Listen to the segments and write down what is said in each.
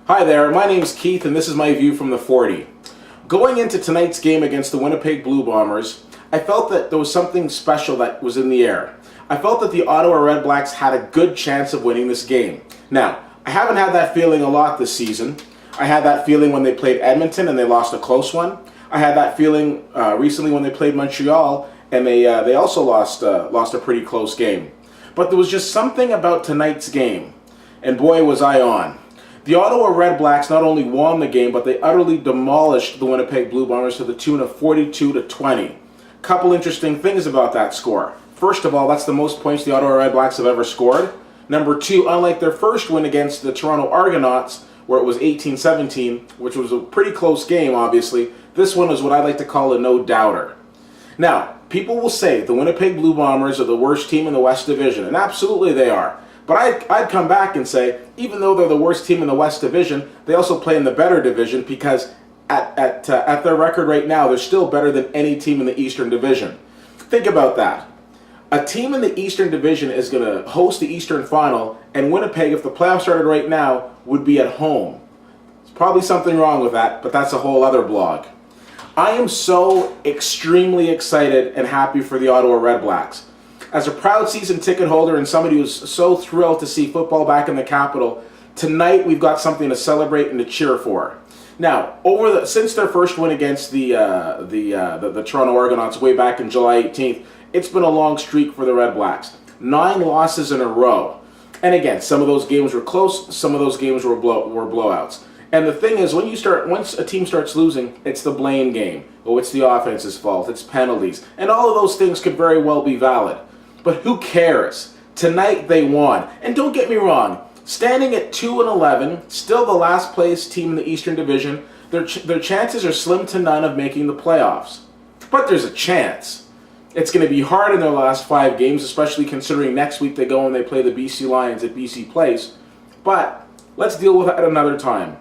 Hi there, my name's Keith and this is my view from the 40. Going into tonight's game against the Winnipeg Blue Bombers, I felt that there was something special that was in the air. I felt that the Ottawa REDBLACKS had a good chance of winning this game. Now, I haven't had that feeling a lot this season. I had that feeling when they played Edmonton and they lost a close one. I had that feeling recently when they played Montreal and they also lost a pretty close game. But there was just something about tonight's game, and boy was I on. The Ottawa REDBLACKS not only won the game, but they utterly demolished the Winnipeg Blue Bombers to the tune of 42-20. Couple interesting things about that score. First of all, that's the most points the Ottawa REDBLACKS have ever scored. Number two, unlike their first win against the Toronto Argonauts, where it was 18-17, which was a pretty close game, obviously, this one is what I like to call a no-doubter. Now, people will say the Winnipeg Blue Bombers are the worst team in the West Division, and absolutely they are. But I'd come back and say, even though they're the worst team in the West Division, they also play in the better division because at their record right now, they're still better than any team in the Eastern Division. Think about that. A team in the Eastern Division is going to host the Eastern Final, and Winnipeg, if the playoffs started right now, would be at home. There's probably something wrong with that, but that's a whole other blog. I am so extremely excited and happy for the Ottawa REDBLACKS. As a proud season ticket holder and somebody who's so thrilled to see football back in the capital, tonight we've got something to celebrate and to cheer for. Now, since their first win against the Toronto Argonauts way back in July 18th, it's been a long streak for the REDBLACKS. 9 losses in a row. And again, some of those games were close, some of those games were blowouts. And the thing is, once a team starts losing, it's the blame game. Oh, it's the offense's fault, it's penalties. And all of those things could very well be valid. But who cares? Tonight they won. And don't get me wrong, standing at 2-11, still the last place team in the Eastern Division, their chances are slim to none of making the playoffs. But there's a chance. It's going to be hard in their last 5 games, especially considering next week they go and they play the BC Lions at BC Place. But let's deal with that another time.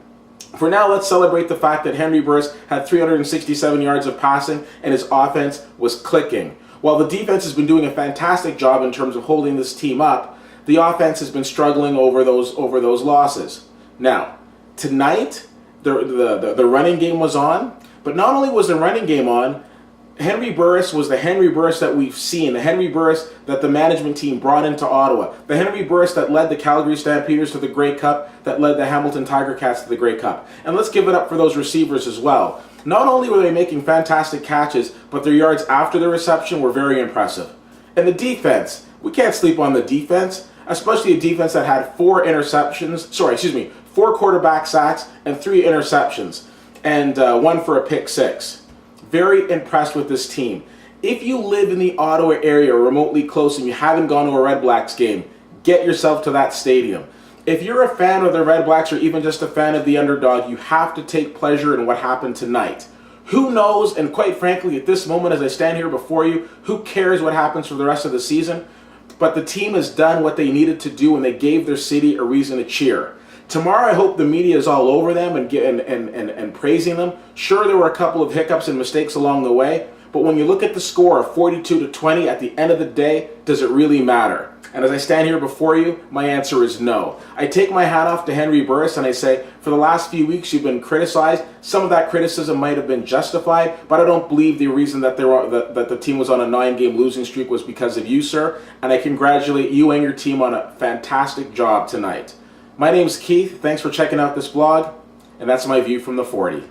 For now, let's celebrate the fact that Henry Burris had 367 yards of passing and his offense was clicking. While the defense has been doing a fantastic job in terms of holding this team up, the offense has been struggling over those losses. Now, tonight, the running game was on, but not only was the running game on, Henry Burris was the Henry Burris that we've seen, the Henry Burris that the management team brought into Ottawa, the Henry Burris that led the Calgary Stampeders to the Grey Cup, that led the Hamilton Tiger Cats to the Grey Cup. And let's give it up for those receivers as well. Not only were they making fantastic catches, but their yards after the reception were very impressive. And the defense, we can't sleep on the defense, especially a defense that had 4 quarterback sacks and 3 interceptions, and 1 for a pick 6. Very impressed with this team. If you live in the Ottawa area or remotely close and you haven't gone to a REDBLACKS game, get yourself to that stadium. If you're a fan of the REDBLACKS or even just a fan of the underdog, you have to take pleasure in what happened tonight. Who knows, and quite frankly, at this moment as I stand here before you, who cares what happens for the rest of the season? But the team has done what they needed to do and they gave their city a reason to cheer. Tomorrow, I hope the media is all over them and praising them. Sure, there were a couple of hiccups and mistakes along the way, but when you look at the score of 42-20, at the end of the day, does it really matter? And as I stand here before you, my answer is no. I take my hat off to Henry Burris and I say, for the last few weeks you've been criticized. Some of that criticism might have been justified, but I don't believe the reason that the team was on a 9-game losing streak was because of you, sir. And I congratulate you and your team on a fantastic job tonight. My name's Keith. Thanks for checking out this blog, and that's my view from the 40.